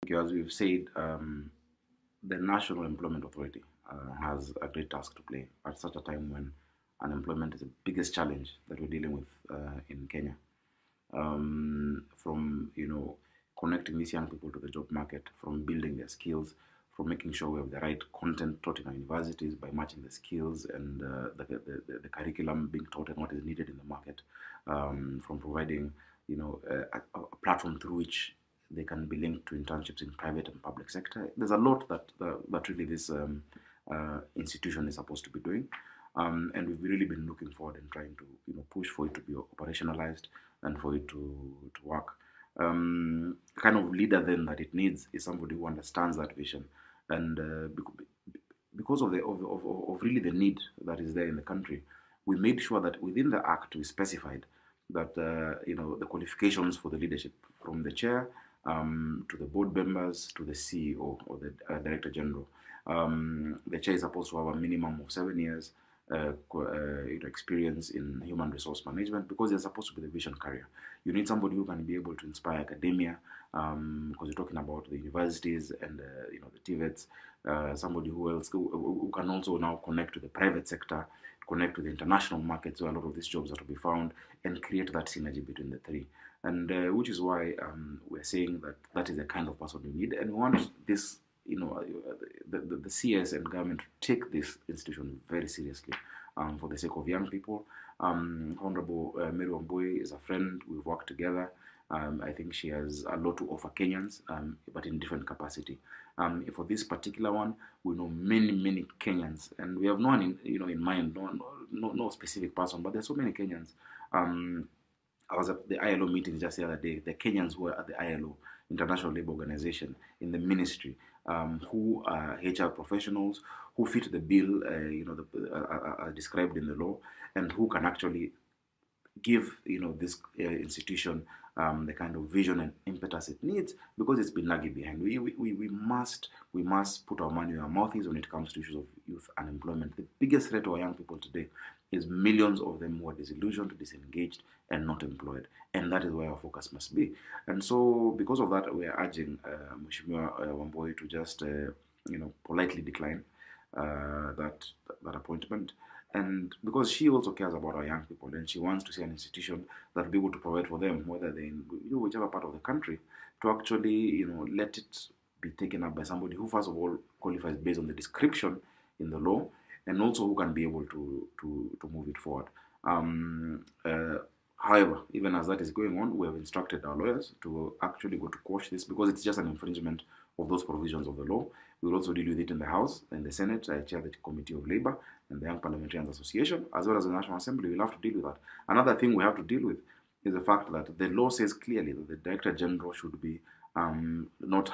As we've said, the National Employment Authority has a great task to play at such a time when unemployment is the biggest challenge that we're dealing with in Kenya. From connecting these young people to the job market, from building their skills, from making sure we have the right content taught in our universities by matching the skills and the curriculum being taught and what is needed in the market, from providing a platform through which they can be linked to internships in private and public sector. There's a lot that really this institution is supposed to be doing, and we've really been looking forward and trying to push for it to be operationalized and for it to work. Kind of leader then that it needs is somebody who understands that vision, and because of really the need that is there in the country, we made sure that within the act we specified that the qualifications for the leadership, from the chair to the board members to the CEO or the director general. The chair is supposed to have a minimum of 7 years experience in human resource management, because they're supposed to be the vision carrier. You need somebody who can be able to inspire academia, because you're talking about the universities and the TVETs. Somebody who can also now connect to the private sector, connect to the international markets where a lot of these jobs are to be found, and create that synergy between the three. And which is why we're saying that is the kind of person we need, and we want this the CS and government to take this institution very seriously for the sake of young people. Honorable Mary Wambui is a friend. We've worked together. I think she has a lot to offer Kenyans, but in different capacity. For this particular one, we know many Kenyans, and we have no one in mind, no specific person, but there's so many Kenyans. I was at the ILO meeting just the other day. The Kenyans who were at the ILO, International Labour Organization, in the ministry, who are HR professionals, who fit the bill, described in the law, and who can actually give this institution the kind of vision and impetus it needs, because it's been lagging behind. We must put our money where our mouth is when it comes to issues of youth unemployment. The biggest threat to our young people today is millions of them who are disillusioned, disengaged, and not employed, and that is where our focus must be. And so, because of that, we are urging Mheshimiwa Wambui to just politely decline that appointment. And because she also cares about our young people, and she wants to see an institution that will be able to provide for them, whether they're in whichever part of the country, to actually let it be taken up by somebody who, first of all, qualifies based on the description in the law, and also who can be able to move it forward. However, even as that is going on, we have instructed our lawyers to actually go to quash this, because it's just an infringement of those provisions of the law. We will also deal with it in the House and the Senate. I chair the Committee of Labour and the Young Parliamentarians Association, as well as the National Assembly. We'll have to deal with that. Another thing we have to deal with is the fact that the law says clearly that the Director General should be should not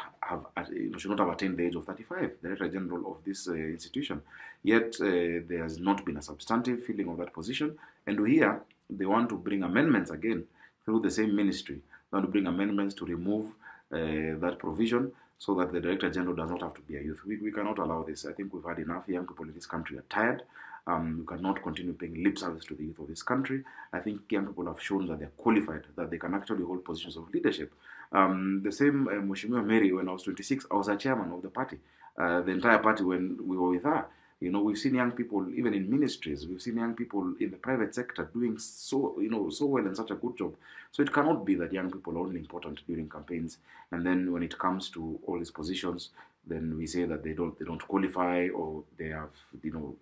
have attained the age of 35, the Director General of this institution. Yet there has not been a substantive filling of that position, and we hear they want to bring amendments again through the same ministry. They want to bring amendments to remove that provision, so that the Director General does not have to be a youth. We cannot allow this. I think we've had enough. Young people in this country are tired. We cannot continue paying lip service to the youth of this country. I think young people have shown that they're qualified, that they can actually hold positions of leadership. The same Mheshimiwa Mary, when I was 26, I was a chairman of the party. The entire party, when we were with her. We've seen young people, even in ministries, we've seen young people in the private sector doing so well and such a good job. So it cannot be that young people are only important during campaigns, and then when it comes to all these positions, then we say that they don't qualify, or they have they don't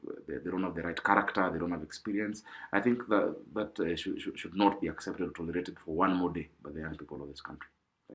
have the right character, they don't have experience. I think that should not be accepted or tolerated for one more day by the young people of this country.